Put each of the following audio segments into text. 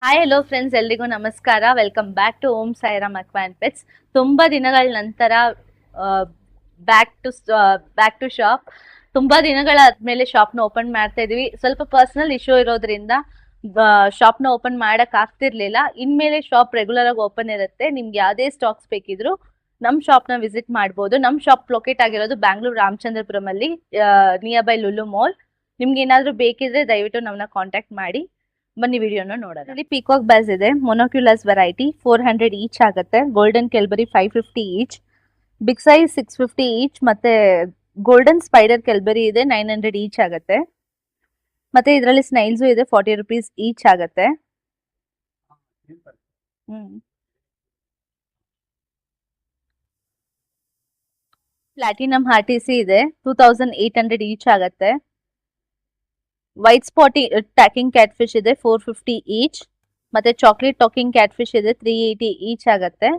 Hi hello friends, ಎಲ್ರಿಗೂ ನಮಸ್ಕಾರ. Welcome back to Om Sairam aqua and pets. ತುಂಬಾ ದಿನಗಳ ನಂತರ ಬ್ಯಾಕ್ ಟು ಶಾಪ್. ತುಂಬಾ ದಿನಗಳಾದ್ಮೇಲೆ ಶಾಪ್ನ ಓಪನ್ ಮಾಡ್ತಾ ಇದೀವಿ. ಸ್ವಲ್ಪ ಪರ್ಸನಲ್ ಇಶ್ಯೂ ಇರೋದ್ರಿಂದ ಶಾಪ್ನ ಓಪನ್ ಮಾಡಕ್ ಆಗ್ತಿರ್ಲಿಲ್ಲ. ಇನ್ಮೇಲೆ ಶಾಪ್ ರೆಗ್ಯುಲರ್ ಆಗಿ ಓಪನ್ ಇರುತ್ತೆ. ನಿಮ್ಗೆ ಯಾವ್ದೇ ಸ್ಟಾಕ್ಸ್ ಬೇಕಿದ್ರು ನಮ್ ಶಾಪ್ನ ವಿಸಿಟ್ ಮಾಡ್ಬೋದು. ನಮ್ ಶಾಪ್ ಲೊಕೇಟ್ ಆಗಿರೋದು ಬ್ಯಾಂಗ್ಳೂರ್ ರಾಮಚಂದ್ರಪುರಂ ಅಲ್ಲಿ, ನಿಯರ್ ಬೈ ಲುಲು ಮಾಲ್. ನಿಮ್ಗೆ ಏನಾದ್ರೂ ಬೇಕಿದ್ರೆ ದಯವಿಟ್ಟು ನಮ್ಮನ್ನ ಕಾಂಟ್ಯಾಕ್ಟ್ ಮಾಡಿ. ಬನ್ನಿ ವಿಡಿಯೋನ ನೋಡೋಣ. ಇಲ್ಲಿ ಪೀಕಾಕ್ ಬ್ಯಾಸ್ ಇದೆ, ಮೊನೋಕ್ಯುಲಸ್ ವೆರೈಟಿ 400 ಈಚ್ ಆಗುತ್ತೆ. Golden kelberi 550 each, big size 650 each, ಮತ್ತೆ ಗೋಲ್ಡನ್ ಸ್ಪೈಡರ್ ಕೆಲ್ಬರಿ ಇದೆ 900 ಈಚ್ ಆಗುತ್ತೆ. ಮತ್ತೆ ಇದರಲ್ಲಿ ಸ್ನೈಲ್ಸು ಇದೆ, 40 ರುಪೀಸ್ ಈಚ್ ಆಗುತ್ತೆ. ಪ್ಲಾಟಿನಮ್ ಹಾರ್ಟಿಸಿ ಇದೆ, 2800 ಈಚ್ ಆಗುತ್ತೆ. White spotty talking cat fish ಇದೆ, 450 ಈಚ್. ಮತ್ತೆ ಚಾಕ್ಲೇಟ್ ಟಾಕಿಂಗ್ ಕ್ಯಾಟ್ ಫಿಶ್ ಇದೆ, 380 ಈಚ್ ಆಗುತ್ತೆ.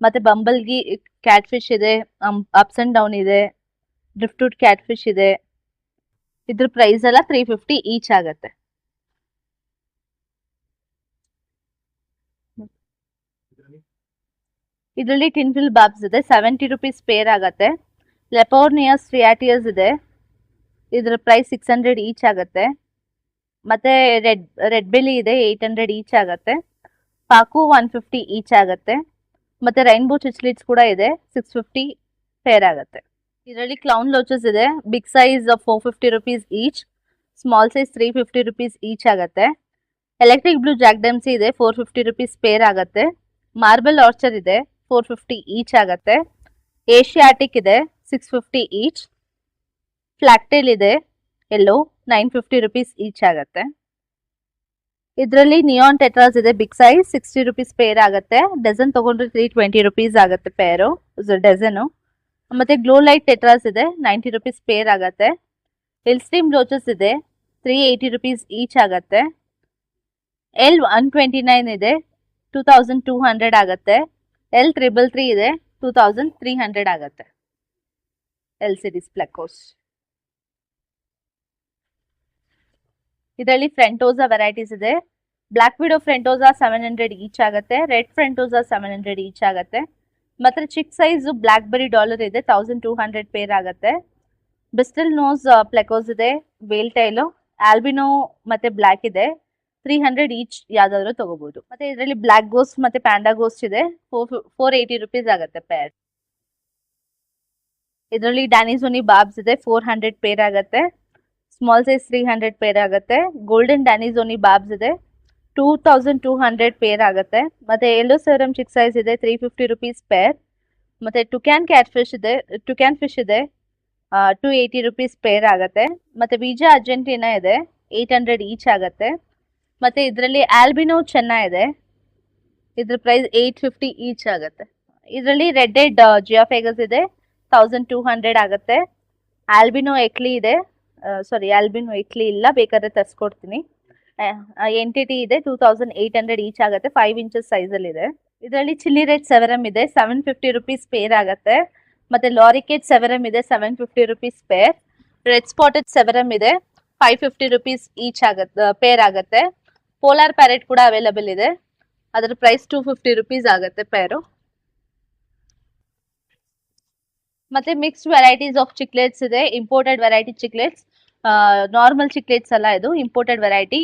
ಮತ್ತೆ ಬಂಬಲ್ಗಿ ಕ್ಯಾಟ್ ಫಿಶ್ ಇದೆ, ಅಪ್ಸ್ ಅಂಡ್ ಡೌನ್ ಇದೆ, ಡ್ರಿಫ್ಟ್ವುಡ್ ಕ್ಯಾಟ್ ಫಿಶ್ ಇದೆ. ಇದ್ರ ಪ್ರೈಸ್ ಎಲ್ಲ 350 ಈಚ್ ಆಗುತ್ತೆ. ಇದರಲ್ಲಿ ಟಿನ್ಫಿಲ್ ಬಾಬ್ಸ್ ಇದೆ, 70 ರುಪೀಸ್ ಪೇರ್ ಆಗತ್ತೆ. ಲೆಪೋರ್ನಿಯಸ್ ಸ್ಟ್ರಿಯಾಟಿಯಸ್ ಇದೆ, ಇದ್ರ ಪ್ರೈಸ್ 600 ಈಚ್ ಆಗುತ್ತೆ. ಮತ್ತೆ ರೆಡ್ ಬೆಲಿ ಇದೆ, 800 ಈಚ್ ಆಗುತ್ತೆ. ಪಾಕು 150 ಈಚ್ ಆಗುತ್ತೆ. ಮತ್ತೆ ರೈನ್ಬೋ ಚಿಚ್ಲಿಟ್ಸ್ ಕೂಡ ಇದೆ, 650 ಪೇರ್ ಆಗುತ್ತೆ. ಇದರಲ್ಲಿ ಕ್ಲೌನ್ ಲೋಚಸ್ ಇದೆ, big size 450 rupees each, small size 350 rupees each ಆಗುತ್ತೆ. ಎಲೆಕ್ಟ್ರಿಕ್ ಬ್ಲೂ ಜಾಕ್ ಡೆಮ್ಸಿ ಇದೆ, 450 ರುಪೀಸ್ ಪೇರ್ ಆಗುತ್ತೆ. ಮಾರ್ಬಲ್ ಆರ್ಚರ್ ಇದೆ, 450 ಈಚ್ ಆಗುತ್ತೆ. ಏಷಿಯಾಟಿಕ್ ಇದೆ, 650 ಈಚ್. ಫ್ಲಾಕ್ಟೇಲ್ ಇದೆ ಎಲ್ಲೋ, 950 ರುಪೀಸ್ ಈಚ್ ಆಗುತ್ತೆ. ಇದರಲ್ಲಿ ನಿಯಾನ್ ಟೆಟ್ರಾಸ್ ಇದೆ, ಬಿಗ್ ಸೈಜ್ 60 ರುಪೀಸ್ ಪೇರ್ ಆಗುತ್ತೆ. ಡಜನ್ ತಗೊಂಡ್ರೆ 320 ರುಪೀಸ್ ಆಗುತ್ತೆ ಪೇರು, ಡಜನು. ಮತ್ತೆ ಗ್ಲೋ ಲೈಟ್ ಟೆಟ್ರಾಸ್ ಇದೆ, 90 ರುಪೀಸ್ ಪೇರ್ ಆಗುತ್ತೆ. ಎಲ್ ಸ್ಟ್ರೀಮ್ ಲೋಚಸ್ ಇದೆ, 380 ರುಪೀಸ್ ಈಚ್ ಆಗುತ್ತೆ. ಎಲ್ 129 ಇದೆ, 2200 ಆಗುತ್ತೆ. ಎಲ್ 333 ಇದೆ, 2300 ಆಗುತ್ತೆ. L series plecos. ಇದರಲ್ಲಿ ಫ್ರೆಂಟೋಸಾ ವೆರೈಟೀಸ್ ಇದೆ. ಬ್ಲಾಕ್ ವಿಡೋ ಫ್ರೆಂಟೋಸಾ 700 ಈಚ್ ಆಗುತ್ತೆ. ರೆಡ್ ಫ್ರೆಂಟೋಸಾ 700 ಈಚ್ ಆಗುತ್ತೆ. ಮತ್ತೆ chick size black berry dollar ಇದೆ, 1200 ಪೇರ್ ಆಗುತ್ತೆ. ಬಿಸ್ಟಲ್ ನೋಸ್ ಪ್ಲೆಕೋಸ್ ಇದೆ, ವೇಲ್ ಟೈಲು, ಆಲ್ಬಿನೋ ಮತ್ತೆ ಬ್ಲಾಕ್ ಇದೆ, 300 ಈಚ್ ಯಾವ್ದಾದ್ರು ತಗೋಬಹುದು. ಮತ್ತೆ ಇದರಲ್ಲಿ ಬ್ಲಾಕ್ ಗೋಸ್ಟ್ ಮತ್ತೆ ಪ್ಯಾಂಡಾ ಗೋಸ್ಟ್ ಇದೆ, 480 ರುಪೀಸ್ ಆಗುತ್ತೆ ಪೇರ್. ಇದರಲ್ಲಿ ಡ್ಯಾನಿಸೋನಿ ಬಾಬ್ಸ್ ಇದೆ, 400 ಪೇರ್ ಆಗುತ್ತೆ. ಸ್ಮಾಲ್ ಸೈಜ್ 300 ಪೇರ್ ಆಗುತ್ತೆ. ಗೋಲ್ಡನ್ ಡ್ಯಾನಿಸೋನಿ ಬಾಬ್ಸ್ ಇದೆ, 2200 ಪೇರ್ ಆಗುತ್ತೆ. ಮತ್ತೆ ಯೆಲ್ಲೋ ಸೆರಮ್ ಚಿಕ್ ಸೈಜ್ ಇದೆ, 350 ರುಪೀಸ್ ಪೇರ್. ಮತ್ತೆ ಟುಕ್ಯಾನ್ ಕ್ಯಾಟ್ ಫಿಶ್ ಇದೆ, ಟುಕ್ಯಾನ್ ಫಿಶ್ ಇದೆ, 280 ರುಪೀಸ್ ಪೇರ್ ಆಗುತ್ತೆ. ಮತ್ತೆ ವಿಜಾ ಅರ್ಜೆಂಟಿನಾ ಇದೆ, 800 ಈಚ್ ಆಗುತ್ತೆ. ಮತ್ತೆ ಇದರಲ್ಲಿ ಆಲ್ಬಿನೋ ಚೆನ್ನ ಇದೆ, ಇದ್ರ ಪ್ರೈಸ್ 850 ಈಚ್ ಆಗುತ್ತೆ. ಇದರಲ್ಲಿ ರೆಡ್ ಜಿಯಾಫೆಗಸ್ ಇದೆ, 1200 ಆಗುತ್ತೆ. ಆಲ್ಬಿನೋ ಎಕ್ಲಿ ಇದೆ, ಸಾರಿ ಆಲ್ಬಿನೋ ಎಕ್ಲಿ ಇಲ್ಲ, ಬೇಕಾದ್ರೆ ತರಿಸ್ಕೊಡ್ತೀನಿ. ಎಂಟಿಟಿ ಇದೆ, 2800 ಈಚ್ ಆಗುತ್ತೆ, 5 ಇಂಚಸ್ ಸೈಜ್ ಅಲ್ಲಿ ಇದೆ. ಇದರಲ್ಲಿ ಚಿಲ್ಲಿ ರೆಡ್ ಸೆವೆರಮ್ ಇದೆ, 750 ರುಪೀಸ್ ಪೇರ್ ಆಗುತ್ತೆ. ಮತ್ತೆ ಲಾರಿಕೇಟ್ ಸೆವೆರಮ್ ಇದೆ, 750 ರುಪೀಸ್ ಪೇರ್. ರೆಡ್ ಸ್ಪಾಟೆಡ್ ಸೆವೆರಮ್ ಇದೆ, 550 ರುಪೀಸ್ ಈಚ್ ಆಗುತ್ತೆ, ಪೇರ್ ಆಗುತ್ತೆ. ಪೋಲಾರ್ ಪ್ಯಾರೆಟ್ ಕೂಡ ಅವೈಲಬಲ್ ಇದೆ, ಅದರ ಪ್ರೈಸ್ 250 ರುಪೀಸ್ ಆಗುತ್ತೆ ಪೇರು. ಮತ್ತೆ ಮಿಕ್ಸ್ಡ್ ವೆರೈಟೀಸ್ ಆಫ್ ಚಿಕ್ಲೆಟ್ಸ್ ಇದೆ, ಇಂಪೋರ್ಟೆಡ್ ವೆರೈಟಿ ಚಿಕ್ಲೆಟ್ಸ್, ನಾರ್ಮಲ್ ಚಿಕ್ಲೆಟ್ಸ್ ಅಲ್ಲ, ಇದು ಇಂಪೋರ್ಟೆಡ್ ವೆರೈಟಿ.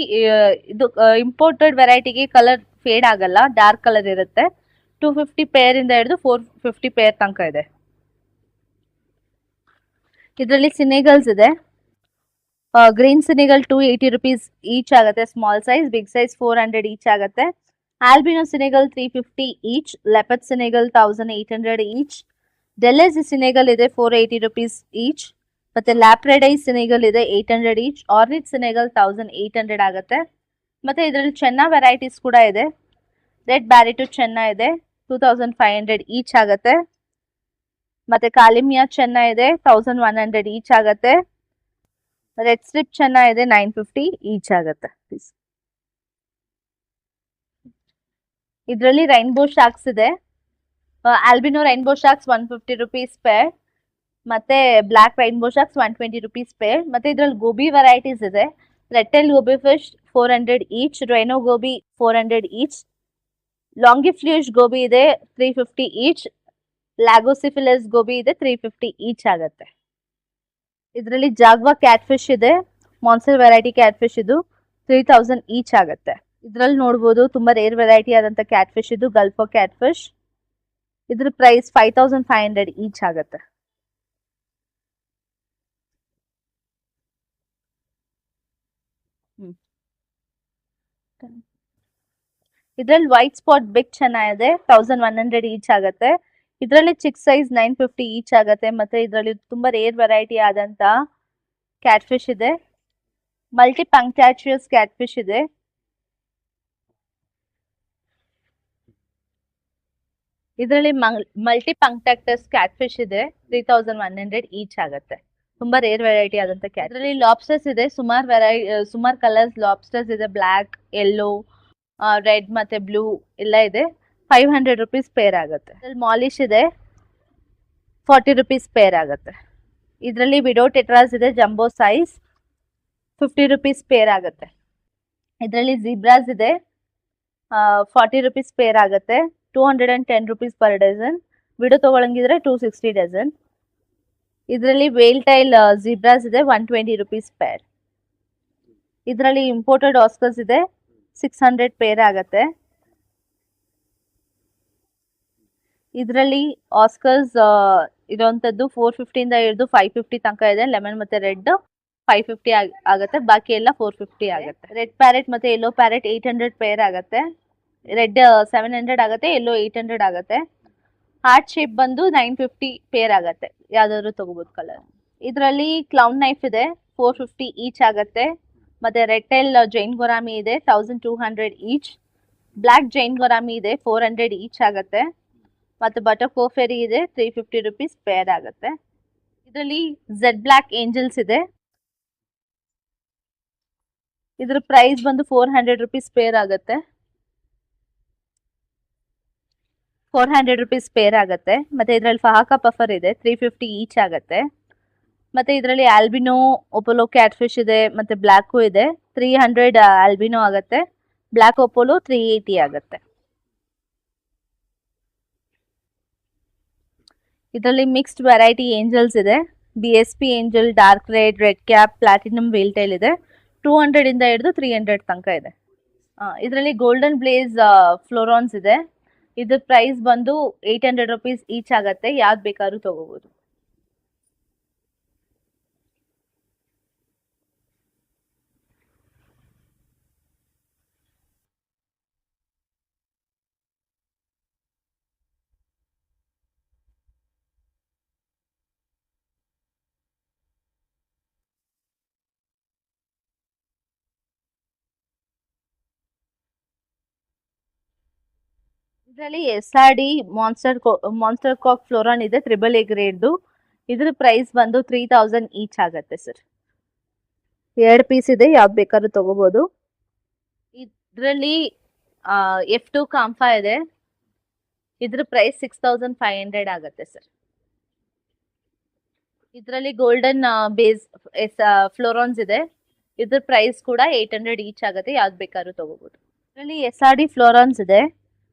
ಇದು ಇಂಪೋರ್ಟೆಡ್ ವೆರೈಟಿಗೆ ಕಲರ್ ಫೇಡ್ ಆಗಲ್ಲ, ಡಾರ್ಕ್ ಕಲರ್ ಇರುತ್ತೆ. 250 ಪೇರ್ ಇಂದ ಹಿಡಿದು 450 ಪೇರ್ ತನಕ ಇದೆ. ಇದರಲ್ಲಿ ಸಿನೆಗಲ್ಸ್ ಇದೆ, ಗ್ರೀನ್ ಸಿನೆಗಲ್ 280 ರುಪೀಸ್ ಈಚ್ ಆಗುತ್ತೆ, small size. Big size 400 each ಆಗುತ್ತೆ. Albino senegal 350 each. ಲೆಪತ್ ಸಿನೆಗಲ್ 1800 ಈಚ್. ಡೆಲೆಸ್ ಸಿನೆಗಲ್ ಇದೆ, 480 ರುಪೀಸ್ ಈಚ್. ಮತ್ತೆ ಲ್ಯಾಪ್ರೆಡೈ ಸಿನೆಗಲ್ ಇದೆ, 800 ಈಚ್. ಆರ್ನಿಟ್ ಸಿನೆಗಲ್ 1800 ಆಗುತ್ತೆ. ಮತ್ತೆ ಇದರಲ್ಲಿ ಚೆನ್ನ ವೆರೈಟೀಸ್ ಕೂಡ ಇದೆ. ರೆಡ್ ಬ್ಯಾರಿಟು ಚೆನ್ನ ಇದೆ, 2500 ಈಚ್ ಆಗುತ್ತೆ. ಮತ್ತೆ ಕಾಲಿಮಿಯಾ ಚೆನ್ನ ಇದೆ, 1100 ಈಚ್ ಆಗುತ್ತೆ. ರೆಡ್ ಸ್ಟ್ರಿಪ್ ಚೆನ್ನ ಇದೆ, 950 ಈಚ್ ಆಗುತ್ತೆ. ಇದರಲ್ಲಿ ರೈನ್ಬೋ ಶಾರ್ಕ್ಸ್ ಇದೆ, albino rainbow sharks 150 rupees pair. ಮತ್ತೆ black rainbow sharks 120 rupees pair. ಮತ್ತೆ ಇದ್ರಲ್ಲಿ ಗೋಬಿ ವೆರೈಟೀಸ್ ಇದೆ, red tail goby fish 400 each, rhino goby 400 each, ಲಾಂಗಿಫ್ಲ್ಯೂಷ್ ಗೋಬಿ ಇದೆ 350 ಈಚ್, ಲ್ಯಾಗೋಸಿಫಿಲಸ್ ಗೋಬಿ ಇದೆ 350 ಈಚ್ ಆಗುತ್ತೆ. ಇದರಲ್ಲಿ ಜಾಗ್ವಾ ಕ್ಯಾಟ್ ಫಿಶ್ ಇದೆ, ಮಾನ್ಸರ್ ವೆರೈಟಿ ಕ್ಯಾಟ್ ಫಿಶ್ ಇದು 3000 ಈಚ್ ಆಗುತ್ತೆ. ಇದ್ರಲ್ಲಿ ನೋಡ್ಬೋದು ತುಂಬಾ ರೇರ್ ವೆರೈಟಿ ಆದಂತ ಕ್ಯಾಟ್ ಫಿಶ್ ಇದು ಗಲ್ಫೋ ಕ್ಯಾಟ್ ಫಿಶ್. ಇದ್ರ ಪ್ರೈಸ್ 5500 ಈಚ್ ಆಗುತ್ತೆ. ಇದ್ರಲ್ಲಿ ವೈಟ್ ಸ್ಪಾಟ್ ಬಿಗ್ ಚೆನ್ನಾಗಿದೆ 1100 ಈಚ್ ಆಗುತ್ತೆ. ಇದರಲ್ಲಿ ಚಿಕ್ ಸೈಜ್ 950 ಈಚ್ ಆಗುತ್ತೆ. ಮತ್ತೆ ಇದರಲ್ಲಿ ತುಂಬಾ ರೇರ್ ವೆರೈಟಿ ಆದಂತ ಕ್ಯಾಟ್ ಫಿಶ್ ಇದೆ, ಮಲ್ಟಿ ಪಂಕ್ಟಾಚಿಯಸ್ ಕ್ಯಾಟ್ ಫಿಶ್ ಇದೆ. ಇದರಲ್ಲಿ ಮಲ್ಟಿ ಪಂಕ್ಟಾಕ್ಟಸ್ ಕ್ಯಾಟ್ ಫಿಶ್ ಇದೆ 3100 ಈಚ್ ಆಗುತ್ತೆ. ತುಂಬಾ ರೇರ್ ವೆರೈಟಿ ಆದಂತ ಕ್ಯಾಟ್. ಇದರಲ್ಲಿ ಲಾಬ್ಸ್ಟರ್ಸ್ ಇದೆ, ಸುಮಾರು ಕಲರ್ಸ್ ಲಾಬ್ಸ್ಟರ್ಸ್ ಇದೆ, ಬ್ಲಾಕ್, ಯೆಲ್ಲೋ, ರೆಡ್ ಮತ್ತೆ ಬ್ಲೂ ಎಲ್ಲ ಇದೆ. 500 ರುಪೀಸ್ ಪೇರ್ ಆಗುತ್ತೆ. ಇದ್ರಲ್ಲಿ ಮಾಲಿಶ್ ಇದೆ 40 ರುಪೀಸ್ ಪೇರ್ ಆಗುತ್ತೆ. ಇದರಲ್ಲಿ ವಿಡೋ ಟೆಟ್ರಾಸ್ ಇದೆ ಜಂಬೋ ಸೈಜ್ 50 ರುಪೀಸ್ ಪೇರ್ ಆಗುತ್ತೆ. ಇದರಲ್ಲಿ ಝೀಬ್ರಾಸ್ ಇದೆ 40 ರುಪೀಸ್ ಪೇರ್ ಆಗುತ್ತೆ, 210 ರುಪೀಸ್ ಪರ್ ಡಜನ್. ವಿಡೋ ತಗೊಳಂಗಿದ್ರೆ 260 ಡಜನ್. ಇದರಲ್ಲಿ ವೇಲ್ ಟೈಲ್ ಝೀಬ್ರಾಸ್ ಇದೆ 120 ರುಪೀಸ್ ಪೇರ್. ಇದರಲ್ಲಿ ಇಂಪೋರ್ಟೆಡ್ ಆಸ್ಕರ್ಸ್ ಇದೆ 600 ಪೇರ್ ಆಗುತ್ತೆ. ಇದರಲ್ಲಿ ಆಸ್ಕರ್ಸ್ ಇರುವಂತದ್ದು 450 ಇಂದ ಹಿಡಿದು 550 ತನಕ ಇದೆ. ಲೆಮನ್ ಮತ್ತೆ ರೆಡ್ 550 ಆಗುತ್ತೆ, ಬಾಕಿ ಎಲ್ಲ 450 ಆಗುತ್ತೆ. ರೆಡ್ ಪ್ಯಾರೆಟ್ ಮತ್ತೆ ಯೆಲ್ಲೋ ಪ್ಯಾರೆಟ್ 800 ಪೇರ್ ಆಗುತ್ತೆ. ರೆಡ್ 700 ಆಗುತ್ತೆ, ಯೆಲ್ಲೋ 800 ಆಗುತ್ತೆ. ಹಾರ್ಟ್ ಶೇಪ್ ಬಂದು 950 ಪೇರ್ ಆಗುತ್ತೆ, ಯಾವ್ದಾದ್ರು ತಗೋಬಹುದು ಕಲರ್. ಇದರಲ್ಲಿ ಕ್ಲೌನ್ ನೈಫ್ ಇದೆ 450 ಈಚ್ ಆಗುತ್ತೆ. ಮತ್ತೆ ರೆಡ್ ಟೈಲ್ ಜೈನ್ ಗೊರಾಮಿ ಇದೆ 1200 ಈಚ್. ಬ್ಲಾಕ್ ಜೈನ್ ಗೊರಾಮಿ ಇದೆ 400 ಈಚ್ ಆಗುತ್ತೆ. ಮತ್ತೆ ಬಟರ್ ಕೋಫೆರಿ ಇದೆ 350 ರುಪೀಸ್ ಪೇರ್ ಆಗುತ್ತೆ. ಇದರಲ್ಲಿ ಝೆಡ್ ಬ್ಲಾಕ್ ಏಂಜಲ್ಸ್ ಇದೆ, ಇದ್ರ ಪ್ರೈಸ್ ಬಂದು 400 ರುಪೀಸ್ ಪೇರ್ ಆಗುತ್ತೆ. 400 ರುಪೀಸ್ ಪೇರ್ ಆಗುತ್ತೆ. ಮತ್ತೆ ಇದರಲ್ಲಿ ಫಹಾಕಾ ಪಫರ್ ಇದೆ 350 ಈಚ್ ಆಗುತ್ತೆ. ಮತ್ತೆ ಇದರಲ್ಲಿ ಆಲ್ಬಿನೋ ಒಪೋಲೋ ಕ್ಯಾಟ್ ಫಿಶ್ ಇದೆ, ಮತ್ತೆ ಬ್ಲಾಕು ಇದೆ 300 ಆಲ್ಬಿನೋ ಆಗುತ್ತೆ. ಬ್ಲಾಕ್ ಒಪೋಲೋ 380 ಆಗುತ್ತೆ. ಇದರಲ್ಲಿ ಮಿಕ್ಸ್ಡ್ ವೆರೈಟಿ ಏಂಜಲ್ಸ್ ಇದೆ, BSP angel, dark red, red cap, platinum whale tail ಇದೆ. 200 ಇಂದ ಹಿಡಿದು 300 ತನಕ ಇದೆ. ಇದರಲ್ಲಿ ಗೋಲ್ಡನ್ ಬ್ಲೇಸ್ ಫ್ಲೋರಾನ್ಸ್ ಇದೆ. ಇದ್ರ ಪ್ರೈಸ್ ಬಂದು 800 ರುಪೀಸ್ ಈಚ್ ಆಗುತ್ತೆ, ಯಾವ್ದು ಬೇಕಾದ್ರೂ ತಗೋಬಹುದು. ಇದರಲ್ಲಿ SRD ಮಾನ್ಸ್ಟರ್ ಕಾಕ್ ಫ್ಲೋರಾನ್ ಇದೆ, AAA ಗ್ರೇಡ್ದು. ಇದ್ರ ಪ್ರೈಸ್ ಬಂದು 3000 ಈಚ್ ಆಗುತ್ತೆ ಸರ್. 2 ಪೀಸ್ ಇದೆ, ಯಾವ್ದು ಬೇಕಾದ್ರೂ ತಗೋಬಹುದು. ಇದರಲ್ಲಿ F2 ಕಾಂಫಾ ಇದೆ, ಇದ್ರ ಪ್ರೈಸ್ 6500 ಆಗುತ್ತೆ ಸರ್. ಇದರಲ್ಲಿ ಗೋಲ್ಡನ್ ಬೇಸ್ ಫ್ಲೋರಾನ್ಸ್ ಇದೆ, ಇದ್ರ ಪ್ರೈಸ್ ಕೂಡ 800 ಈಚ್ ಆಗುತ್ತೆ, ಯಾವ್ದು ಬೇಕಾದ್ರೂ ತಗೋಬಹುದು. ಇದರಲ್ಲಿ SRD ಫ್ಲೋರಾನ್ಸ್ ಇದೆ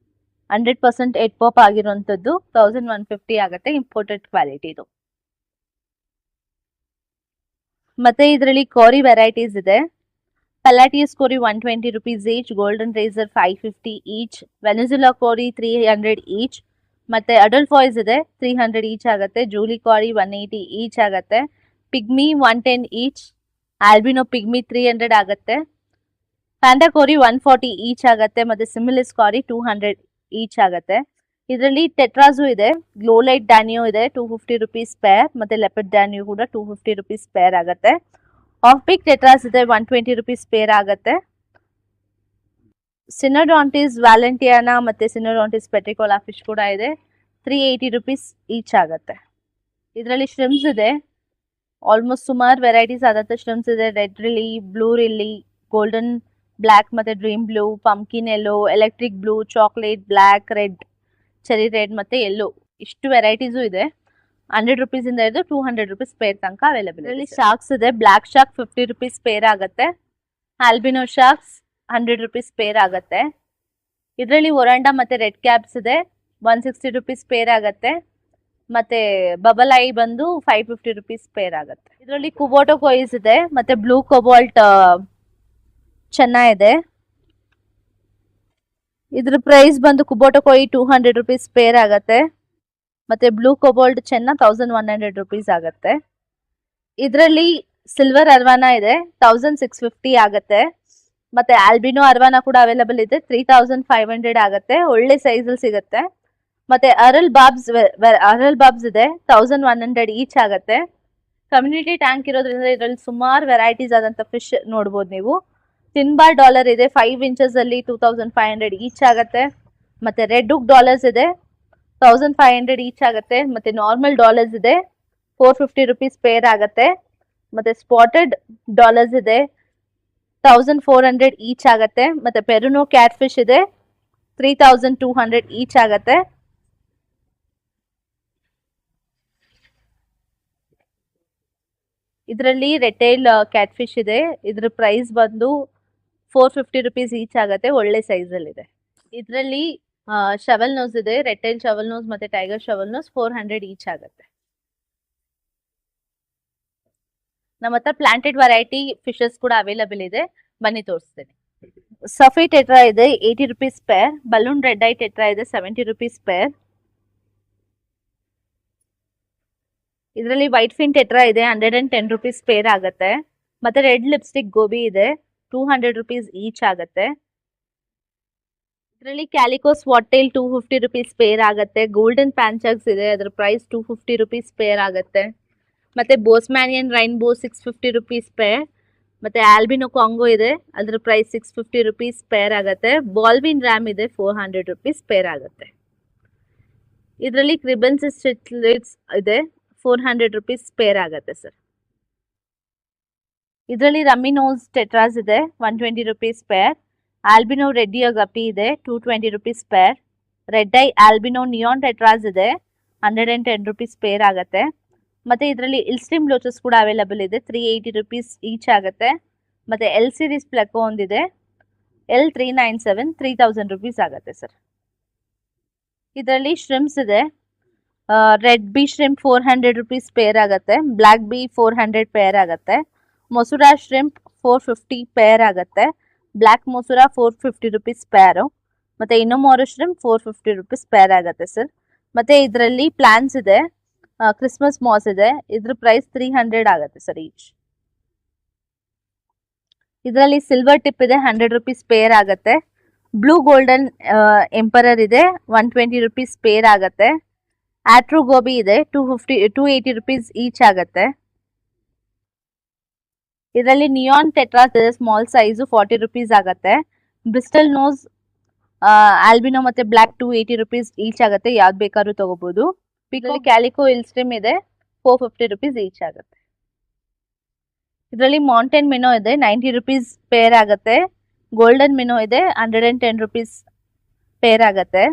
100% ಎಡ್ ಪಾಪ್ ಆಗಿರುವಂತದ್ದು 1150 ಆಗುತ್ತೆ, ಇಂಪೋರ್ಟೆಡ್ ಕ್ವಾಲಿಟಿ ಇದು. ಮತ್ತೆ ಇದರಲ್ಲಿ ಕೋರಿ ವೆರೈಟೀಸ್ ಇದೆ. Paleatus cory 120 rupees each, golden racer 550 each, Venezuela cory 300 each, ಮತ್ತೆ ಅಡಲ್ಟ್ ವಾಯ್ಸ್ ಇದೆ 300 ಈಚ್ ಆಗುತ್ತೆ. ಜೂಲಿ ಕೋರಿ 180 ಈಚ್ ಆಗುತ್ತೆ. ಪಿಗ್ಮಿ 110 ಈಚ್, ಆಲ್ಬಿನೋ ಪಿಗ್ಮಿ 300 ಆಗುತ್ತೆ. ಪ್ಯಾಂಡಾ ಕೋರಿ 140 ಈಚ್ ಆಗುತ್ತೆ. ಮತ್ತೆ ಸಿಮಿಲಿಸ್ ಕೋರಿ 200 ಈಚ್ ಆಗುತ್ತೆ. ಇದರಲ್ಲಿ ಟೆಟ್ರಾಜು ಇದೆ, ಗ್ಲೋ ಲೈಟ್ ಡ್ಯಾನಿಯೋ ಇದೆ 250 ರುಪೀಸ್ ಪೇರ್, ಮತ್ತೆ ಲೆಪರ್ಡ್ ಡ್ಯಾನಿಯೋ ಕೂಡ 250 ರುಪೀಸ್ ಪೇರ್ ಆಗುತ್ತೆ. ಆಫ್ ಪಿಕ್ ಟೆಟ್ರಾಸ್ ಇದೆ 120 ರುಪೀಸ್ ಪೇರ್ ಆಗುತ್ತೆ. ಸಿನೋಡಾಂಟಿಸ್ ವ್ಯಾಲೆಂಟಿಯಾನಾ ಮತ್ತೆ ಸಿನೋಡಾಂಟಿಸ್ ಪೆಟ್ರಿಕೋಲಾ ಫಿಶ್ ಕೂಡ ಇದೆ 380 ರುಪೀಸ್ ಈಚ್ ಆಗುತ್ತೆ. ಇದರಲ್ಲಿ ಶ್ರಿಮ್ಸ್ ಇದೆ, ಆಲ್ಮೋಸ್ಟ್ ಸುಮಾರು ವೆರೈಟೀಸ್ ಆದಂತ ಶ್ರಿಮ್ಸ್ ಇದೆ. Red rili, blue rili, golden black ಮತ್ತೆ dream blue, pumpkin yellow, electric blue, chocolate, black, red, cherry red ಮತ್ತೆ ಯೆಲ್ಲೋ, ಇಷ್ಟು ವೆರೈಟೀಸು ಇದೆ. 100 ರುಪೀಸ್ ಇಂದ ಹಿಡಿದು 200 ರುಪೀಸ್ ಪೇರ್ ತನಕ ಅವೈಲೇಬಲ್. ಇದರಲ್ಲಿ ಶಾರ್ಕ್ಸ್ ಇದೆ, ಬ್ಲ್ಯಾಕ್ ಶಾರ್ಕ್ 50 ರುಪೀಸ್ ಪೇರ್ ಆಗುತ್ತೆ. ಆಲ್ಬಿನೋ ಶಾರ್ಕ್ಸ್ 100 ರುಪೀಸ್ ಪೇರ್ ಆಗುತ್ತೆ. ಇದರಲ್ಲಿ ಒರಂಡಾ ಮತ್ತೆ ರೆಡ್ ಕ್ಯಾಪ್ಸ್ ಇದೆ, 160 ರುಪೀಸ್ ಪೇರ್ ಆಗುತ್ತೆ. ಮತ್ತೆ ಬಬಲ್ ಐ ಬಂದು 550 ರುಪೀಸ್ ಪೇರ್ ಆಗುತ್ತೆ. ಇದರಲ್ಲಿ ಕುಬೋಟೋ ಕೊಯ್ಸ್ ಇದೆ, ಮತ್ತೆ ಬ್ಲೂ ಕೋಬಾಲ್ಟ್ ಚೆನ್ನಾಗಿದೆ. ಇದ್ರ ಪ್ರೈಸ್ ಬಂದು ಕುಬೋಟೋ ಕೊಯ್ 200 ರುಪೀಸ್ ಪೇರ್ ಆಗುತ್ತೆ. ಮತ್ತೆ ಬ್ಲೂ ಕೋಬಾಲ್ಟ್ ಚೆನ್ನ 1100 ರುಪೀಸ್ ಆಗುತ್ತೆ. ಇದರಲ್ಲಿ ಸಿಲ್ವರ್ ಅರ್ವಾನಾ ಇದೆ, 1650 ಆಗುತ್ತೆ. ಮತ್ತೆ ಆಲ್ಬಿನೋ ಅರ್ವಾನಾ ಕೂಡ ಅವೈಲೇಬಲ್ ಇದೆ, 3500 ಆಗುತ್ತೆ. ಒಳ್ಳೆ ಸೈಜ್ ಅಲ್ಲಿ ಸಿಗುತ್ತೆ. ಮತ್ತೆ ಅರಲ್ ಬಾಬ್ಸ್ ಇದೆ, 1100 ಈಚ್ ಆಗುತ್ತೆ. ಕಮ್ಯುನಿಟಿ ಟ್ಯಾಂಕ್ ಇರೋದ್ರಿಂದ ಇದರಲ್ಲಿ ಸುಮಾರು ವೆರೈಟೀಸ್ ಆದಂತ ಫಿಶ್ ನೋಡ್ಬೋದು ನೀವು. ತಿನ್ಬಾರ್ ಡಾಲರ್ ಇದೆ, 5 ಇಂಚಸ್ ಅಲ್ಲಿ 2500 ಈಚ್ ಆಗುತ್ತೆ. ಮತ್ತೆ ರೆಡ್ ಹುಕ್ ಡಾಲರ್ಸ್ ಇದೆ, 1500 ಈಚ್ ಆಗುತ್ತೆ. ಮತ್ತೆ ನಾರ್ಮಲ್ ಡಾಲರ್ಸ್ ಇದೆ, 450 ರುಪೀಸ್ ಪೇರ್ ಆಗುತ್ತೆ. ಮತ್ತೆ ಸ್ಪಾಟೆಡ್ ಡಾಲರ್ಸ್ ಇದೆ, 1400 ಈಚ್ ಆಗುತ್ತೆ. ಮತ್ತೆ ಪೆರುನೋ ಕ್ಯಾಟ್ ಫಿಶ್ ಇದೆ, 3200 ಈಚ್ ಆಗುತ್ತೆ. ಇದರಲ್ಲಿ ರೆಟೈಲ್ ಕ್ಯಾಟ್ ಫಿಶ್ ಇದೆ, ಇದ್ರ ಪ್ರೈಸ್ ಬಂದು 450 ರುಪೀಸ್ ಈಚ್ ಆಗುತ್ತೆ. ಒಳ್ಳೆ ಸೈಜ್ ಅಲ್ಲಿ ಇದೆ. ಇದರಲ್ಲಿ ಶವಲ್ ನೋಸ್ ಇದೆ, ರೆಟೈಲ್ ಶವಲ್ ನೋಸ್ ಮತ್ತೆ ಟೈಗರ್ ಶವಲ್ ನೋಸ್ 400 ಈಚ್ ಆಗುತ್ತೆ. ನಮ್ಮ ಹತ್ರ ಪ್ಲಾಂಟೆಡ್ ವೆರೈಟಿ ಫಿಶಸ್ ಕೂಡ ಅವೈಲೇಬಲ್ ಇದೆ, ಬನ್ನಿ ತೋರಿಸ್ತೇನೆ. ಸಫಿ ಟೆಟ್ರಾ ಇದೆ, 80 rupees pair. Balloon red I tetra ಇದೆ, 70 ರುಪೀಸ್ ಪೇರ್. ಇದರಲ್ಲಿ ವೈಟ್ ಫಿನ್ ಟೆಟ್ರಾ ಇದೆ, 110 ರುಪೀಸ್ ಪೇರ್ ಆಗುತ್ತೆ. ಮತ್ತೆ ರೆಡ್ ಲಿಪ್ಸ್ಟಿಕ್ ಗೋಬಿ ಇದೆ, 200 ರುಪೀಸ್ ಈಚ್ ಆಗುತ್ತೆ. ಇದರಲ್ಲಿ ಕ್ಯಾಲಿಕೋ ಸ್ವಾಟ್ ಟೈಲ್ 250 ರುಪೀಸ್ ಪೇರ್ ಆಗುತ್ತೆ. ಗೋಲ್ಡನ್ ಪ್ಯಾಂಚಕ್ಸ್ ಇದೆ, ಅದರ ಪ್ರೈಸ್ 250 ರುಪೀಸ್ ಪೇರ್ ಆಗುತ್ತೆ. ಮತ್ತೆ ಬೋಸ್ಮ್ಯಾನಿಯನ್ ರೈನ್ಬೋ 650 ರುಪೀಸ್ ಪೇರ್. ಮತ್ತೆ ಆಲ್ಬಿನೋ ಕಾಂಗೋ ಇದೆ, ಅದರ ಪ್ರೈಸ್ 650 ರುಪೀಸ್ ಪೇರ್ ಆಗುತ್ತೆ. ಬಾಲ್ವಿನ್ ರ್ಯಾಮ್ ಇದೆ, 400 ರುಪೀಸ್ ಪೇರ್ ಆಗುತ್ತೆ. ಇದರಲ್ಲಿ ಕ್ರಿಬನ್ಸ್ ಸ್ಟಿಚ್ಲೆಟ್ಸ್ ಇದೆ, 400 ರುಪೀಸ್ ಪೇರ್ ಆಗುತ್ತೆ ಸರ್. ಇದರಲ್ಲಿ ರಮ್ಮಿನೋಸ್ ಟೆಟ್ರಾಸ್ ಇದೆ, 120 ರುಪೀಸ್ ಪೇರ್. ಆಲ್ಬಿನೋ ರೆಡ್ಡಿಯ ಗಪಿ ಇದೆ, 220 rupees pair. Red eye albino neon tetras ಇದೆ, 110 ರುಪೀಸ್ ಪೇರ್ ಆಗುತ್ತೆ. ಮತ್ತೆ ಇದರಲ್ಲಿ ಇಲ್ಸ್ಟ್ರೀಮ್ ಲೋಚಸ್ ಕೂಡ ಅವೈಲೇಬಲ್ ಇದೆ, 380 ರುಪೀಸ್ ಈಚ್ ಆಗುತ್ತೆ. ಮತ್ತೆ ಎಲ್ ಸೀರೀಸ್ ಪ್ಲೆಕೋ ಒಂದಿದೆ, L397 3000 ರುಪೀಸ್ ಆಗುತ್ತೆ ಸರ್. ಇದರಲ್ಲಿ ಶ್ರಿಮ್ಸ್ ಇದೆ, red B shrimp 400 rupees pair ಆಗುತ್ತೆ. ಬ್ಲ್ಯಾಕ್ ಬಿ 400 ಪೇರ್ ಆಗುತ್ತೆ. ಮೊಸುರಾ ಶ್ರಿಂಪ್ 450 ಪೇರ್ ಆಗುತ್ತೆ. ಬ್ಲ್ಯಾಕ್ ಮೊಸುರಾ 450 ರುಪೀಸ್ ಪೇರು. ಮತ್ತೆ ಇನ್ನೊಮ್ಮರು ಶ್ರಿಂಪ್ 450 ರುಪೀಸ್ ಪೇರ್ ಆಗುತ್ತೆ ಸರ್. ಮತ್ತೆ ಇದರಲ್ಲಿ ಪ್ಲಾನ್ಸ್ ಇದೆ, ಕ್ರಿಸ್ಮಸ್ ಮಾಸ್ ಇದೆ, ಇದ್ರ ಪ್ರೈಸ್ 300 ಆಗುತ್ತೆ ಸರ್ ಈಚ್. ಇದರಲ್ಲಿ ಸಿಲ್ವರ್ ಟಿಪ್ ಇದೆ, 100 ರುಪೀಸ್ ಪೇರ್ ಆಗುತ್ತೆ. ಬ್ಲೂ ಗೋಲ್ಡನ್ ಎಂಪರರ್ ಇದೆ, 120 ರುಪೀಸ್ ಪೇರ್ ಆಗುತ್ತೆ. ಆಟ್ರೂ ಗೋಬಿ ಇದೆ, 280 ರುಪೀಸ್ ಈಚ್ ಆಗುತ್ತೆ. ಇದರಲ್ಲಿ ನಿಯಾನ್ ಟೆಟ್ರಾಸ್ ಇದೆ, ಸ್ಮಾಲ್ ಸೈಜು 40 ರುಪೀಸ್ ಆಗುತ್ತೆ. ಬ್ರಿಸ್ಟಲ್ ನೋಸ್ ಆಲ್ಬಿನೋ ಮತ್ತೆ ಬ್ಲ್ಯಾಕ್ 280 ರುಪೀಸ್ ಈಚ್ ಆಗುತ್ತೆ, ಯಾವ್ದು ಬೇಕಾದ್ರೂ ತಗೋಬಹುದು. ಪಿಕೋ ಕ್ಯಾಲಿಕೋ ಇಲ್ಸ್ಟ್ರೀಮ್ ಇದೆ, 450 ರುಪೀಸ್ ಈಚ್ ಆಗುತ್ತೆ. ಇದರಲ್ಲಿ ಮೌಂಟೇನ್ ಮಿನೋ ಇದೆ, 90 ರುಪೀಸ್ ಪೇರ್ ಆಗುತ್ತೆ. ಗೋಲ್ಡನ್ ಮಿನೋ ಇದೆ, 110 ರುಪೀಸ್ ಪೇರ್ ಆಗುತ್ತೆ.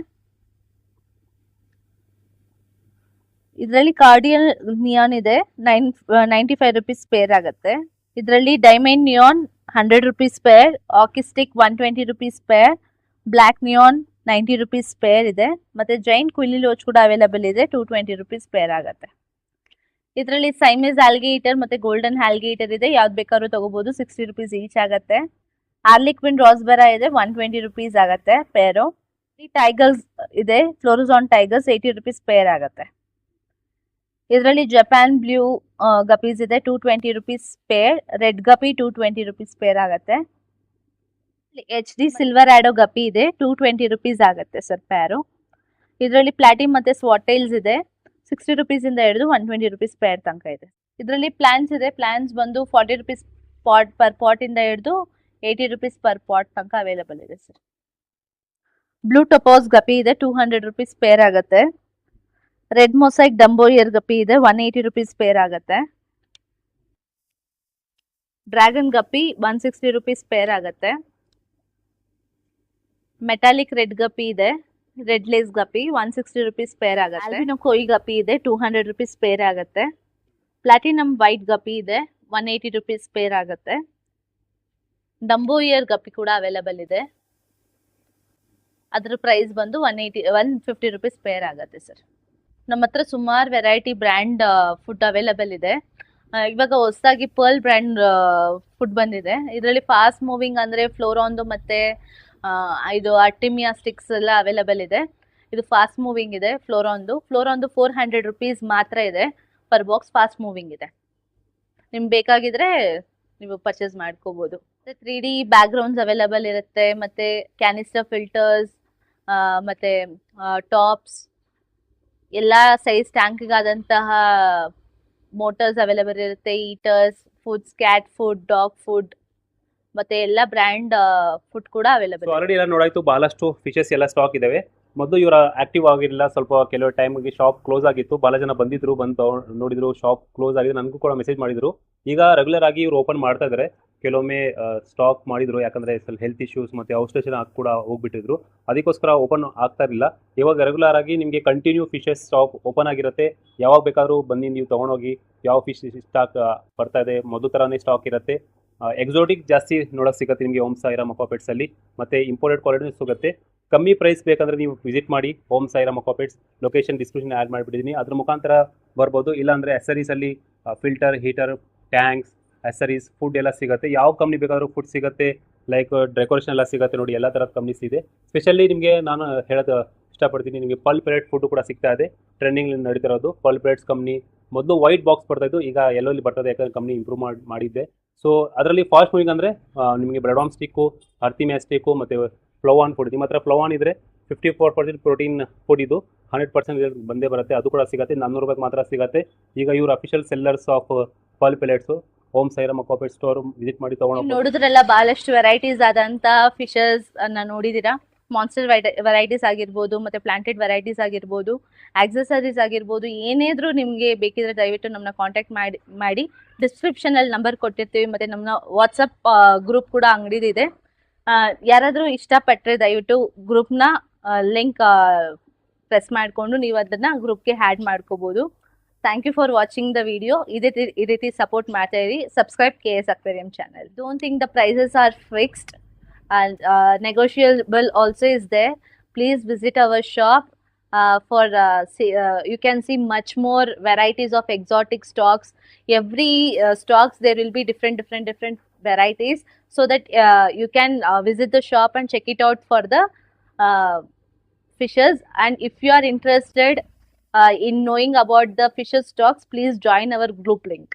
ಇದರಲ್ಲಿ ಕಾರ್ಡಿಯಲ್ ನಿಯಾನ್ ಇದೆ, 95 ರುಪೀಸ್ ಪೇರ್ ಆಗುತ್ತೆ. ಇದರಲ್ಲಿ ಡೈಮಂಡ್ ನಿಯಾನ್ 100 ರುಪೀಸ್ ಪೇರ್. ಆಕಿಸ್ಟಿಕ್ 120 rupees pair. Black neon 90 rupees pair ಇದೆ. ಮತ್ತೆ ಜೈನ್ ಕ್ವಿಲಿ ಲೋಚ್ ಕೂಡ ಅವೈಲೇಬಲ್ ಇದೆ, 220 ರುಪೀಸ್ ಪೇರ್ ಆಗುತ್ತೆ. ಇದರಲ್ಲಿ ಸೈಮೀಸ್ ಆಲ್ಗೇಟರ್ ಮತ್ತೆ ಗೋಲ್ಡನ್ ಆಲ್ಗೇಟರ್ ಇದೆ, ಯಾವ್ದು ಬೇಕಾದ್ರೂ ತಗೋಬಹುದು, 60 ರುಪೀಸ್ ಈಚ್ ಆಗುತ್ತೆ. ಆರ್ಲಿಕ್ವಿನ್ ರಾಸ್ಬೆರಾ ಇದೆ, 120 ರುಪೀಸ್ ಆಗುತ್ತೆ ಪೇರು. ಟೈಗರ್ಸ್ ಇದೆ, ಫ್ಲೋರೋಜಾನ್ ಟೈಗರ್ಸ್ 80 ರುಪೀಸ್ ಪೇರ್ ಆಗುತ್ತೆ. ಇದರಲ್ಲಿ ಜಪಾನ್ ಬ್ಲೂ ಗಪೀಸ್ ಇದೆ, 220 rupees pair. Red guppy 220 rupees pair ಆಗುತ್ತೆ. HD ಸಿಲ್ವರ್ ಆಡೋ ಗಪಿ ಇದೆ, 220 ರುಪೀಸ್ ಆಗುತ್ತೆ ಸರ್ ಪೇರು. ಇದರಲ್ಲಿ ಪ್ಲಾಟಿಮ್ ಮತ್ತೆ ಸ್ವಾಟೈಲ್ಸ್ ಇದೆ, 60 ರುಪೀಸ್ ಇಂದ ಹಿಡಿದು 120 ರುಪೀಸ್ ಪೇರ್ ತನಕ ಇದೆ. ಇದರಲ್ಲಿ ಪ್ಲಾನ್ಸ್ ಇದೆ, ಪ್ಲಾನ್ಸ್ ಬಂದು 40 ರುಪೀಸ್ ಪರ್ ಪಾಟ್ ಇಂದ ಹಿಡಿದು 80 ರುಪೀಸ್ ಪರ್ ಪಾಟ್ ತನಕ ಅವೈಲೇಬಲ್ ಇದೆ ಸರ್. ಬ್ಲೂ ಟೊಪಾಸ್ ಗಪಿ ಇದೆ, 200 ರುಪೀಸ್ ಪೇರ್ ಆಗುತ್ತೆ. ರೆಡ್ ಮೊಸೈಕ್ ಡಂಬೋರಿಯರ್ ಗಪ್ಪಿ ಇದೆ, 180 ರುಪೀಸ್ ಪೇರ್ ಆಗುತ್ತೆ. ಡ್ರ್ಯಾಗನ್ ಗಪ್ಪಿ 160 ರುಪೀಸ್ ಪೇರ್ ಆಗುತ್ತೆ. ಮೆಟಾಲಿಕ್ ರೆಡ್ ಗಪ್ಪಿ ಇದೆ, red lace guppy 160 rupees pair ಆಗುತ್ತೆ. ಆಲ್ಬಿನೋ ಕೊಯ್ ಗಪ್ಪಿ ಇದೆ, 200 ರುಪೀಸ್ ಪೇರ್ ಆಗುತ್ತೆ. ಪ್ಲಾಟಿನಮ್ ವೈಟ್ ಗಪ್ಪಿ ಇದೆ, 180 ರುಪೀಸ್ ಪೇರ್ ಆಗುತ್ತೆ. ಡಂಬೋ ಇಯರ್ ಗಪ್ಪಿ ಕೂಡ ಅವೈಲಬಲ್ ಇದೆ. ಅದ್ರ ಪ್ರೈಸ್ ಬಂದು 150 ರುಪೀಸ್ ಪೇರ್ ಆಗುತ್ತೆ ಸರ್. ನಮ್ಮ ಹತ್ರ ಸುಮಾರು ವೆರೈಟಿ ಬ್ರ್ಯಾಂಡ್ ಫುಡ್ ಅವೈಲಬಲ್ ಇದೆ. ಇವಾಗ ಹೊಸದಾಗಿ ಪರ್ಲ್ ಬ್ರ್ಯಾಂಡ್ ಫುಡ್ ಬಂದಿದೆ. ಇದರಲ್ಲಿ ಫಾಸ್ಟ್ ಮೂವಿಂಗ್ ಅಂದರೆ ಫ್ಲೋರಾನ್ದು ಮತ್ತು ಇದು ಅರ್ಟಿಮಿಯಾ ಸ್ಟಿಕ್ಸ್ ಎಲ್ಲ ಅವೈಲಬಲ್ ಇದೆ. ಇದು ಫಾಸ್ಟ್ ಮೂವಿಂಗ್ ಇದೆ ಫ್ಲೋರಾನ್ದು 400 ರುಪೀಸ್ ಮಾತ್ರ ಇದೆ ಪರ್ ಬಾಕ್ಸ್. ಫಾಸ್ಟ್ ಮೂವಿಂಗ್ ಇದೆ, ನಿಮ್ಗೆ ಬೇಕಾಗಿದ್ರೆ ನೀವು ಪರ್ಚೇಸ್ ಮಾಡ್ಕೋಬೋದು. ಮತ್ತು 3D ಬ್ಯಾಕ್ಗ್ರೌಂಡ್ಸ್ ಅವೈಲಬಲ್ ಇರುತ್ತೆ, ಮತ್ತು ಕ್ಯಾನಿಸ್ಟರ್ ಫಿಲ್ಟರ್ಸ್, ಮತ್ತು ಟಾಪ್ಸ್, ಎಲ್ಲ ಸೈಜ್ ಟ್ಯಾಂಕ್ಗಾದಂತಹ ಮೋಟರ್ಸ್ ಅವೈಲಬಲ್ ಇರುತ್ತೆ, eaters, foods, cat food, dog food, ಮತ್ತೆ ಎಲ್ಲ ಬ್ರ್ಯಾಂಡ್ ಫುಡ್ ಕೂಡ ಅವೈಲಬಲ್. ಆಲ್ರೆಡಿ ಎಲ್ಲ ನೋಡಾಯ್ತು, ಬಹಳಷ್ಟು ಫಿಶಸ್ ಎಲ್ಲ ಸ್ಟಾಕ್ ಇದಾವೆ. ಮೊದಲು ಇವರ ಆಕ್ಟಿವ್ ಆಗಿರಲಿಲ್ಲ, ಸ್ವಲ್ಪ ಕೆಲವು ಟೈಮ್ಗೆ ಶಾಪ್ ಕ್ಲೋಸ್ ಆಗಿತ್ತು. ಬಹಳ ಜನ ಬಂದಿದ್ರು, ಬಂದು ನೋಡಿದ್ರು ಶಾಪ್ ಕ್ಲೋಸ್ ಆಗಿದೆ, ನನಗೂ ಕೂಡ ಮೆಸೇಜ್ ಮಾಡಿದ್ರು. ಈಗ ರೆಗ್ಯುಲರ್ ಆಗಿ ಇವ್ರು ಓಪನ್ ಮಾಡ್ತಾ ಇದ್ದಾರೆ. ಕೆಲವೊಮ್ಮೆ ಸ್ಟಾಕ್ ಮಾಡಿದ್ರು, ಯಾಕಂದ್ರೆ ಸ್ವಲ್ಪ ಹೆಲ್ತ್ ಇಶ್ಯೂಸ್ ಮತ್ತೆ ಔಟ್ಸ್ಟೇಷನ್ ಕೂಡ ಹೋಗ್ಬಿಟ್ಟಿದ್ರು, ಅದಕ್ಕೋಸ್ಕರ ಓಪನ್ ಆಗ್ತಾ ಇರಲಿಲ್ಲ. ಇವಾಗ ರೆಗ್ಯುಲರ್ ಆಗಿ ನಿಮಗೆ ಕಂಟಿನ್ಯೂ ಫಿಶಸ್ ಸ್ಟಾಕ್ ಓಪನ್ ಆಗಿರುತ್ತೆ. ಯಾವಾಗ ಬೇಕಾದ್ರೂ ಬನ್ನಿ, ನೀವು ತೊಗೊಂಡೋಗಿ ಯಾವ ಫಿಶ್ ಸ್ಟಾಕ್ ಬರ್ತಾ ಇದೆ, ಮೊದಲು ಥರನೇ ಸ್ಟಾಕ್ ಇರುತ್ತೆ. ಎಕ್ಸಾಟಿಕ್ ಜಾಸ್ತಿ ನೋಡೋಕೆ ಸಿಗುತ್ತೆ ನಿಮಗೆ ಓಂ ಸಾಯಿರಾಮ್ ಅಕ್ವಾಪೆಟ್ಸ್ ಅಲ್ಲಿ, ಮತ್ತೆ ಇಂಪೋರ್ಟೆಡ್ ಕ್ವಾಲಿಟಿ ಸಿಗುತ್ತೆ. ಕಮ್ಮಿ ಪ್ರೈಸ್ ಬೇಕಂದ್ರೆ ನೀವು ವಿಸಿಟ್ ಮಾಡಿ ಓಂ ಸಾಯಿರಾಮ್ ಅಕ್ವಾಪೆಟ್ಸ್. ಲೊಕೇಶನ್ ಡಿಸ್ಕ್ರಿಪ್ಷನ್ ಆ್ಯಡ್ ಮಾಡಿಬಿಟ್ಟಿದ್ದೀನಿ, ಅದ್ರ ಮುಖಾಂತರ ಬರ್ಬೋದು. ಇಲ್ಲಾಂದರೆ ಅಸರೀಸಲ್ಲಿ ಫಿಲ್ಟರ್, ಹೀಟರ್, ಟ್ಯಾಂಕ್ಸ್, ಅಸರೀಸ್, ಫುಡ್ ಎಲ್ಲ ಸಿಗುತ್ತೆ. ಯಾವ ಕಂಪ್ನಿ ಬೇಕಾದರೂ ಫುಡ್ ಸಿಗುತ್ತೆ, ಲೈಕ್ ಡೆಕೋರೇಷನ್ ಎಲ್ಲ ಸಿಗುತ್ತೆ ನೋಡಿ, ಎಲ್ಲ ಥರದ ಕಂಪ್ನೀಸ್ ಇದೆ. ಸ್ಪೆಷಲಿ ನಿಮಗೆ ನಾನು ಹೇಳೋದು ಇಷ್ಟಪಡ್ತೀನಿ, ನಿಮಗೆ ಪಲ್ ಪ್ಲೇಟ್ ಫುಡ್ ಕೂಡ ಸಿಗ್ತಾ ಇದೆ. ಟ್ರೆಂಡಿಂಗ್ ನಡೀತಿರೋದು ಪಲ್ ಪ್ಲೇಟ್ಸ್ ಕಂಪ್ನಿ. ಮೊದಲು ವೈಟ್ ಬಾಕ್ಸ್ ಬರ್ತಾಯಿದ್ದು, ಈಗ ಎಲ್ಲೋಲ್ಲಿ ಬರ್ತದೆ, ಯಾಕಂದರೆ ಕಂಪ್ನಿ ಇಂಪ್ರೂವ್ ಮಾಡಿದ್ದೆ. ಸೊ ಅದರಲ್ಲಿ ಫಾಸ್ಟ್ ಮೂವಿಂಗ್ ಅಂದರೆ ನಿಮಗೆ ಬ್ರೆಡಾಮ್ ಸ್ಟಿಕ್ಕು, ಅರ್ತಿಮ್ಯಾ ಸ್ಟಿಕ್ಕು ಮತ್ತು ಫ್ಲೋವಾನ್ ಫುಡ್. ನಿಮ್ಮ ಹತ್ರ ಫ್ಲೋವಾನ್ ಇದ್ದರೆ 54% ಪ್ರೋಟೀನ್ ಫುಡ್, ಇದು 100% ಬಂದೇ ಬರುತ್ತೆ. ಅದು ಕೂಡ ಸಿಗುತ್ತೆ, 400 ರೂಪಾಯಿಗೆ ಮಾತ್ರ ಸಿಗುತ್ತೆ. ಈಗ ಇವರು ಅಫಿಷಿಯಲ್ ಸೆಲ್ಲರ್ಸ್ ಆಫ್ ಪಲ್ plates. Om Sairam Aquapet store visit ಮಾಡಿ ತೊಗೊಂಡು ನೋಡಿದ್ರೆಲ್ಲ ಬಹಳಷ್ಟು ವೆರೈಟೀಸ್ ಆದಂಥ ಫಿಶಸ್ ಅನ್ನ ನೋಡಿದ್ದೀರಾ. ಮಾನ್ಸ್ಟರ್ ವೆರೈಟೀಸ್ ಆಗಿರ್ಬೋದು, ಮತ್ತು ಪ್ಲಾಂಟೆಡ್ ವೆರೈಟೀಸ್ ಆಗಿರ್ಬೋದು, ಆಕ್ಸೆಸರೀಸ್ ಆಗಿರ್ಬೋದು, ಏನೇದ್ರು ನಿಮಗೆ ಬೇಕಿದ್ರೆ ದಯವಿಟ್ಟು ನಮ್ಮನ್ನ ಕಾಂಟ್ಯಾಕ್ಟ್ ಮಾಡಿ ಡಿಸ್ಕ್ರಿಪ್ಷನಲ್ಲಿ ನಂಬರ್ ಕೊಟ್ಟಿರ್ತೀವಿ. ಮತ್ತು ನಮ್ಮ ವಾಟ್ಸಪ್ ಗ್ರೂಪ್ ಕೂಡ ಅಂಗಡಿದಿದೆ. ಯಾರಾದರೂ ಇಷ್ಟಪಟ್ಟರೆ ದಯವಿಟ್ಟು ಗ್ರೂಪ್ನ ಲಿಂಕ್ ಪ್ರೆಸ್ ಮಾಡಿಕೊಂಡು ನೀವು ಅದನ್ನು ಗ್ರೂಪ್ಗೆ ಆ್ಯಡ್ ಮಾಡ್ಕೋಬೋದು. Thank you for watching the video. ಈ ರೀತಿ ಸಪೋರ್ಟ್ ಮಾಡ್ತಾ ಇರಿ. Subscribe KS Aquarium channel. Don't think the prices are fixed and negotiable also is there. Please visit our shop for you can see much more varieties of exotic stocks. Every stocks there will be different varieties, so that you can visit the shop and check it out for the fishes. And if you are interested in knowing about the fishes stocks, please join our group link.